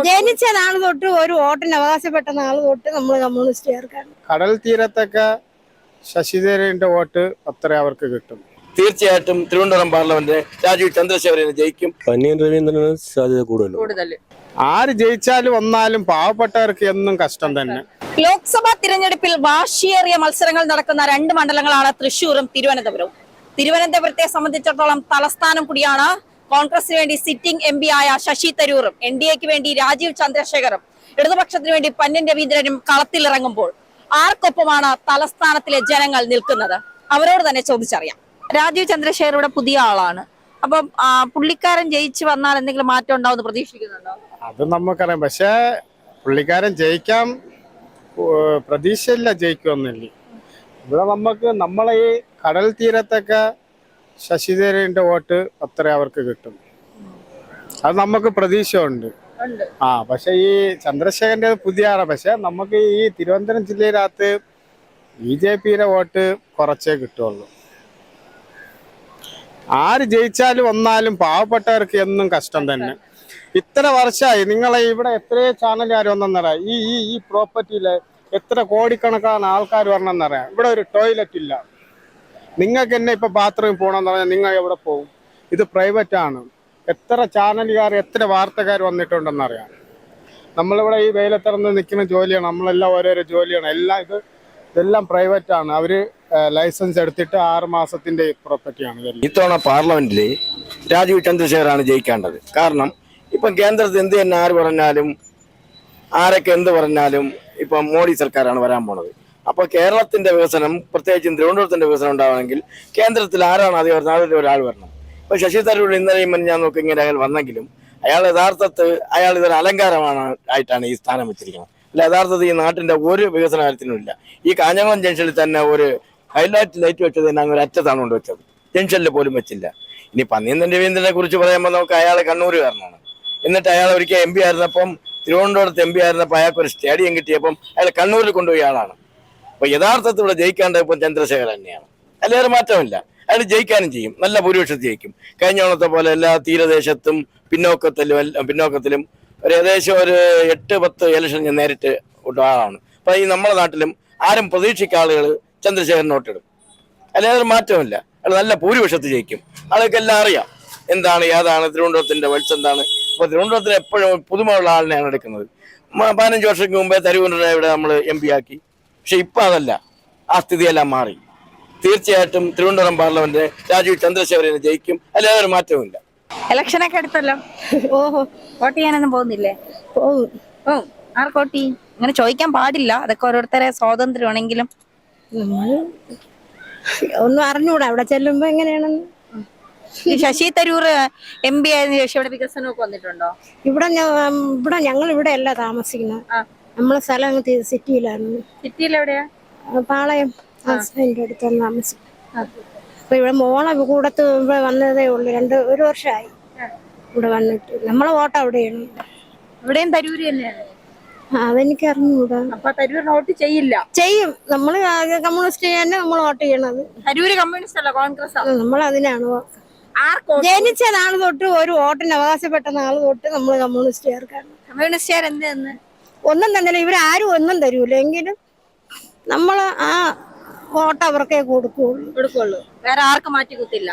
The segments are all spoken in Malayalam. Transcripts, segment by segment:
ജനിച്ച നാൾ തൊട്ട് ഒരു വോട്ടിന് അവകാശപ്പെട്ട നാൾ തൊട്ട് നമ്മൾ കമ്മ്യൂണിസ്റ്റുകാർക്കാണ്. കടൽ തീരത്തൊക്കെ ശശിധരന്റെ വോട്ട് അത്ര അവർക്ക് കിട്ടും. തീർച്ചയായിട്ടും തിരുവനന്തപുരം പാർലമെന്റ് രാജീവ് ചന്ദ്രശേഖരന് ജയിക്കും. പന്നിയൻ രവീന്ദ്രന് സാധ്യത കൂടുതൽ. ആര് ജയിച്ചാലും വന്നാലും പാവപ്പെട്ടവർക്ക് എന്നും കഷ്ടം തന്നെ. ലോക്സഭാ തിരഞ്ഞെടുപ്പിൽ വാശിയേറിയ മത്സരങ്ങൾ നടക്കുന്ന 2 മണ്ഡലങ്ങളാണ് തൃശ്ശൂരും തിരുവനന്തപുരവും. തിരുവനന്തപുരത്തെ സംബന്ധിച്ചിടത്തോളം തലസ്ഥാനം കൂടിയാണ്. കോൺഗ്രസിന് വേണ്ടി സിറ്റിംഗ് എം പി ആയ ശശി തരൂറും NDAക്ക് വേണ്ടി രാജീവ് ചന്ദ്രശേഖറും ഇടതുപക്ഷത്തിന് വേണ്ടി പന്ന്യൻ രവീന്ദ്രനും കളത്തിലിറങ്ങുമ്പോൾ ആർക്കൊപ്പമാണ് തലസ്ഥാനത്തിലെ ജനങ്ങൾ നിൽക്കുന്നത്? അവരോട് തന്നെ ചോദിച്ചറിയാം. രാജീവ് ചന്ദ്രശേഖർ ഇവിടെ പുതിയ ആളാണ്. അപ്പം പുള്ളിക്കാരൻ ജയിച്ചു വന്നാൽ എന്തെങ്കിലും മാറ്റം ഉണ്ടാവും പ്രതീക്ഷിക്കുന്നുണ്ടോ? അത് നമുക്കറിയാം. പക്ഷെ പുള്ളിക്കാരൻ ജയിക്കാൻ പ്രതീക്ഷയില്ല, ജയിക്കുമെന്നില്ല. ഇവിടെ നമ്മളെ ഈ കടൽ തീരത്തൊക്കെ ശശിധരന്റെ വോട്ട് അത്ര അവർക്ക് കിട്ടും. അത് നമുക്ക് പ്രതീക്ഷയുണ്ട്. പക്ഷെ ഈ ചന്ദ്രശേഖരന്റെ പുതിയ ആളാണ്. പക്ഷെ നമുക്ക് ഈ തിരുവനന്തപുരം ജില്ലയിനകത്ത് BJPയുടെ വോട്ട് കുറച്ചേ കിട്ടുള്ളൂ. ആര് ജയിച്ചാലും വന്നാലും പാവപ്പെട്ടവർക്ക് എന്നും കഷ്ടം തന്നെ. ഇത്ര വർഷമായി നിങ്ങളെ ഇവിടെ എത്രയോ ചാനലുകാർ വന്നെന്നറിയാം. ഈ പ്രോപ്പർട്ടിയില് എത്ര കോടിക്കണക്കാണ് ആൾക്കാർ വരണമെന്നറിയാം. ഇവിടെ ഒരു ടോയ്ലറ്റ് ഇല്ല. നിങ്ങൾക്ക് തന്നെ ഇപ്പൊ ബാത്റൂമിൽ പോകണമെന്ന് പറഞ്ഞാൽ നിങ്ങൾ എവിടെ പോകും? ഇത് പ്രൈവറ്റ് ആണ്. എത്ര ചാനലുകാർ എത്ര വാർത്തക്കാർ വന്നിട്ടുണ്ടെന്നറിയാം. നമ്മളിവിടെ ഈ വെയിലത്തിറന്ന് നിൽക്കുന്ന ജോലിയാണ്. നമ്മളെല്ലാം ഓരോരോ ജോലിയാണ്. ഇതെല്ലാം പ്രൈവറ്റ് ആണ്. അവര് ലൈസൻസ് എടുത്തിട്ട് 6 മാസത്തിന്റെ പ്രോപ്പർട്ടിയാണ്. ഇത്തവണ പാർലമെന്റില് രാജീവ് ചന്ദ്രശേഖറാണ് ജയിക്കേണ്ടത്. കാരണം ഇപ്പം കേന്ദ്രത്തിൽ എന്ത് തന്നെ ആര് പറഞ്ഞാലും ആരൊക്കെ എന്ത് പറഞ്ഞാലും ഇപ്പം മോഡി സർക്കാരാണ് വരാൻ പോണത്. അപ്പൊ കേരളത്തിന്റെ വികസനം, പ്രത്യേകിച്ചും തിരുവനന്തപുരത്തിന്റെ വികസനം ഉണ്ടാവണമെങ്കിൽ കേന്ദ്രത്തിൽ ആരാണ് അധികം അതിൽ ഒരാൾ വരണം. ഇപ്പൊ ശശി തരൂർ ഇന്നലെയും ഞാൻ നോക്കി ഇങ്ങനെ അയാൾ വന്നെങ്കിലും അയാൾ യഥാർത്ഥത്തിൽ ഇതൊരു അലങ്കാരമാണ് ആയിട്ടാണ് ഈ സ്ഥാനം വെച്ചിരിക്കുന്നത്. അല്ല, യഥാർത്ഥത്തിൽ ഈ നാട്ടിന്റെ ഒരു വികസന കാര്യത്തിനും ഇല്ല. ഈ കാഞ്ഞങ്ങാം ജംഗ്ഷനിൽ തന്നെ ഒരു ഹൈലൈറ്റ് ലൈറ്റ് വെച്ചത് തന്നെ അങ്ങ് ഒരു അറ്റത്താണ് കൊണ്ടുവച്ചത്. ജംഗ്ഷനിൽ പോലും വെച്ചില്ല. ഇനി പന്ന്യൻ രവീന്ദ്രനെ കുറിച്ച് പറയുമ്പോൾ നമുക്ക് അയാൾ കണ്ണൂരുകാരനാണ്. എന്നിട്ട് അയാൾ ഒരിക്കൽ MP ആയിരുന്നപ്പം, തിരുവനന്തപുരത്ത് MP ആയിരുന്നപ്പോൾ അയാൾക്ക് ഒരു സ്റ്റേഡിയം കിട്ടിയപ്പം അയാൾ കണ്ണൂരിൽ കൊണ്ടുപോയി ആളാണ്. അപ്പൊ യഥാർത്ഥത്തിൽ ഇവിടെ ജയിക്കേണ്ടത് ഇപ്പം ചന്ദ്രശേഖരൻ തന്നെയാണ്. അതിലേറെ മാറ്റമില്ല. അയാൾ ജയിക്കാനും ചെയ്യും, നല്ല ഭൂരിപക്ഷത്തിൽ ജയിക്കും. കഴിഞ്ഞ ഓണത്തെ പോലെ എല്ലാ തീരദേശത്തും പിന്നോക്കത്തിലും ഏകദേശം ഒരു 8-10 ഇലക്ഷൻ ഞാൻ നേരിട്ട് ആളാണ്. അപ്പൊ ഈ നമ്മുടെ നാട്ടിലും ആരും പ്രതീക്ഷിക്കുന്ന ആളുകൾ ചന്ദ്രശേഖരൻ വോട്ടിടും. അതിലേറെ മാറ്റമില്ല. അയാൾ നല്ല ഭൂരിപക്ഷത്തിൽ ജയിക്കും. ആൾക്കെല്ലാം അറിയാം എന്താണ് ഏതാണ് തിരുവനന്തപുരത്തിന്റെ വത്സ് എന്താണ്. അപ്പൊ തിരുവനന്തപുരത്തിൽ എപ്പോഴും പുതുമയുള്ള ആളിനെയാണ് എടുക്കുന്നത്. 15 വർഷങ്ങൾക്ക് മുമ്പേ തരൂരിനെ ഇവിടെ നമ്മൾ MP ആക്കി. പക്ഷെ ഇപ്പൊ അതല്ല, ആ സ്ഥിതിയെല്ലാം മാറി. തീർച്ചയായിട്ടും തിരുവനന്തപുരം പാർലമെന്റ് രാജീവ് ചന്ദ്രശേഖരന് ജയിക്കും. അതിലേറെ മാറ്റമില്ല. ഇലക്ഷനൊക്കെ അടുത്തല്ലോ. വോട്ട് ചെയ്യാനൊന്നും പോകുന്നില്ലേ? ആർക്ക് വോട്ട് ചെയ്യും? ഇങ്ങനെ ചോദിക്കാൻ പാടില്ല. അതൊക്കെ ഓരോരുത്തരെ സ്വാതന്ത്ര്യമാണെങ്കിലും ഒന്നും അറിഞ്ഞൂടാ അവിടെ ചെല്ലുമ്പോ എങ്ങനെയാണെന്ന്. ശശി തരൂർ MP ആയതിനു ശേഷം ഇവിടെ വികസനമൊക്കെ വന്നിട്ടുണ്ടോ? ഇവിടെ ഞങ്ങൾ ഇവിടെ അല്ല താമസിക്കുന്നത്. നമ്മളെ സ്ഥലം സിറ്റിയിലായിരുന്നു. സിറ്റിയിലെവിടെയാ? പാളയം ഹസ്ബൻഡിന്റെ അടുത്താണ് താമസിക്കുന്നത്. അപ്പൊ ഇവിടെ മോളെ കൂടത്ത് ഇവിടെ വന്നതേ ഉള്ളു. 1 വർഷമായി ഇവിടെ വന്നിട്ട്. നമ്മളെ വോട്ട് അവിടെയാണ്. ഇവിടെയും തരൂര് തന്നെയാണ്. അതെനിക്ക് അറിഞ്ഞൂടാ. അപ്പൊ തരൂർ വോട്ട് ചെയ്യില്ല? ചെയ്യും. നമ്മള് കമ്മ്യൂണിസ്റ്റ് തന്നെ നമ്മൾ വോട്ട് ചെയ്യണത്. തരൂര് കമ്മ്യൂണിസ്റ്റ് അല്ല, കോൺഗ്രസ്. നമ്മൾ അതിനാണ്. ജനിച്ച നാൾ തൊട്ട് ഒരു വോട്ടിന് അവകാശപ്പെട്ട നാൾ തൊട്ട് നമ്മൾ കമ്മ്യൂണിസ്റ്റുകാർക്കാണ്. കമ്മ്യൂണിസ്റ്റുകാർ എന്ത് ഒന്നും തന്നില്ല. ഇവരാരും ഒന്നും തരൂല. എങ്കിലും നമ്മൾ ആ വോട്ട് അവർക്കേ കൊടുക്കുള്ളൂ. വേറെ ആർക്കും മാറ്റി കുത്തില്ല.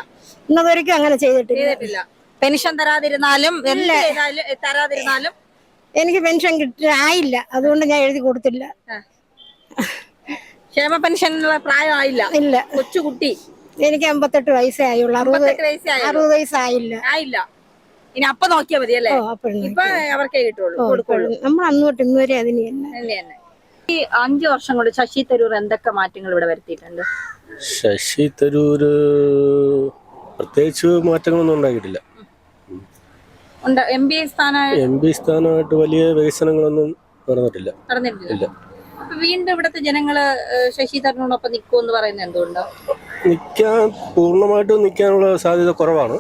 ഇന്നതൊരിക്കും അങ്ങനെ ചെയ്തിട്ടില്ല. പെൻഷൻ തരാതിരുന്നാലും എനിക്ക് പെൻഷൻ ആയില്ല. അതുകൊണ്ട് ഞാൻ എഴുതി കൊടുത്തില്ല. ക്ഷേമ പെൻഷനുള്ള പ്രായം ആയില്ല. ഇല്ല. കൊച്ചുകുട്ടി. എനിക്ക് 58 വയസ്സേ ആയുള്ളൂ. 60 വയസ്സായില്ല. ഇനി അപ്പൊ നോക്കിയാ മതി അല്ലേ? ഇപ്പൊ അവർക്കേ കിട്ടുള്ളൂ. നമ്മൾ അന്ന് തൊട്ട് ഇന്ന് വരെ അതിന് തന്നെ. ഈ 5 വർഷം കൊണ്ട് ശശി തരൂർ എന്തൊക്കെ മാറ്റങ്ങൾ ഇവിടെ വരുത്തിയിട്ടുണ്ട്? ശശി തരൂർ പ്രത്യേകിച്ച് മാറ്റങ്ങളൊന്നും ഉണ്ടാക്കിയിട്ടില്ല. MP സ്ഥാനമായിട്ട് വലിയ വികസനങ്ങളൊന്നും നടന്നിട്ടില്ല. അപ്പൊ വീണ്ടും ഇവിടുത്തെ ജനങ്ങള് ശശി തരൂരിനൊപ്പം നിൽക്കുമെന്ന് പറയുന്നത് എന്തുകൊണ്ടോ? പൂർണ്ണമായിട്ടും നിൽക്കാനുള്ള സാധ്യത കുറവാണ്.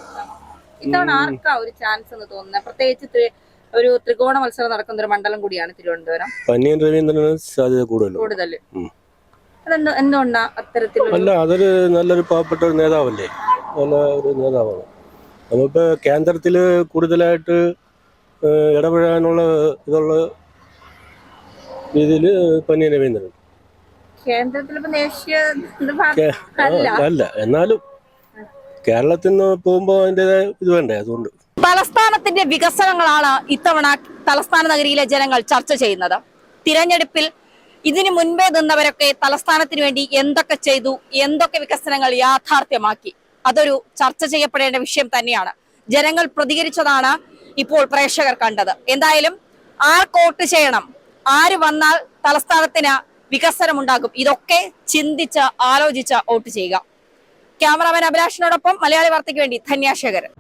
ഇത്തവണ ആർക്കാ ഒരു ചാൻസ് എന്ന് തോന്നുന്നത്? പ്രത്യേകിച്ച് ഒരു ത്രികോണ മത്സരം നടക്കുന്ന ഒരു മണ്ഡലം കൂടിയാണ് തിരുവനന്തപുരം. പന്ന്യൻ രവീന്ദ്രന് സാധ്യത കൂടുതൽ. എന്തുകൊണ്ടാ അത്തരത്തിൽ? അല്ല, അതൊരു നല്ലൊരു പാവപ്പെട്ട ഒരു നേതാവല്ലേ, നല്ല ഒരു നേതാവാണ്. നമ്മളിപ്പോ കേന്ദ്രത്തില് കൂടുതലായിട്ട് ഇടപെടാനുള്ള ഇതുള്ള രീതിയിൽ പൊന്നിയിൻ രവീന്ദ്രൻ. കേന്ദ്രത്തിൽ ഇപ്പൊ ദേശീയ അല്ല, എന്നാലും കേരളത്തിൽ നിന്ന് പോകുമ്പോൾ അതിൻ്റെതായ ഇത് വേണ്ടേ, അതുകൊണ്ട്. തലസ്ഥാനത്തിന്റെ വികസനങ്ങളാണ് ഇത്തവണ തലസ്ഥാന നഗരിയിലെ ജനങ്ങൾ ചർച്ച ചെയ്യുന്നത്. തിരഞ്ഞെടുപ്പിൽ ഇതിനു മുൻപേ നിന്നവരൊക്കെ തലസ്ഥാനത്തിന് വേണ്ടി എന്തൊക്കെ ചെയ്തു, എന്തൊക്കെ വികസനങ്ങൾ യാഥാർത്ഥ്യമാക്കി, അതൊരു ചർച്ച ചെയ്യപ്പെടേണ്ട വിഷയം തന്നെയാണ്. ജനങ്ങൾ പ്രതികരിച്ചതാണ് ഇപ്പോൾ പ്രേക്ഷകർ കണ്ടത്. എന്തായാലും ആർക്ക് വോട്ട് ചെയ്യണം, ആര് വന്നാൽ തലസ്ഥാനത്തിന് വികസനം ഉണ്ടാകും, ഇതൊക്കെ ചിന്തിച്ച് ആലോചിച്ച് വോട്ട് ചെയ്യുക. ക്യാമറാമാൻ അഭിലാഷിനോടൊപ്പം മലയാളി വാർത്തയ്ക്ക് വേണ്ടി ധന്യാശേഖരൻ.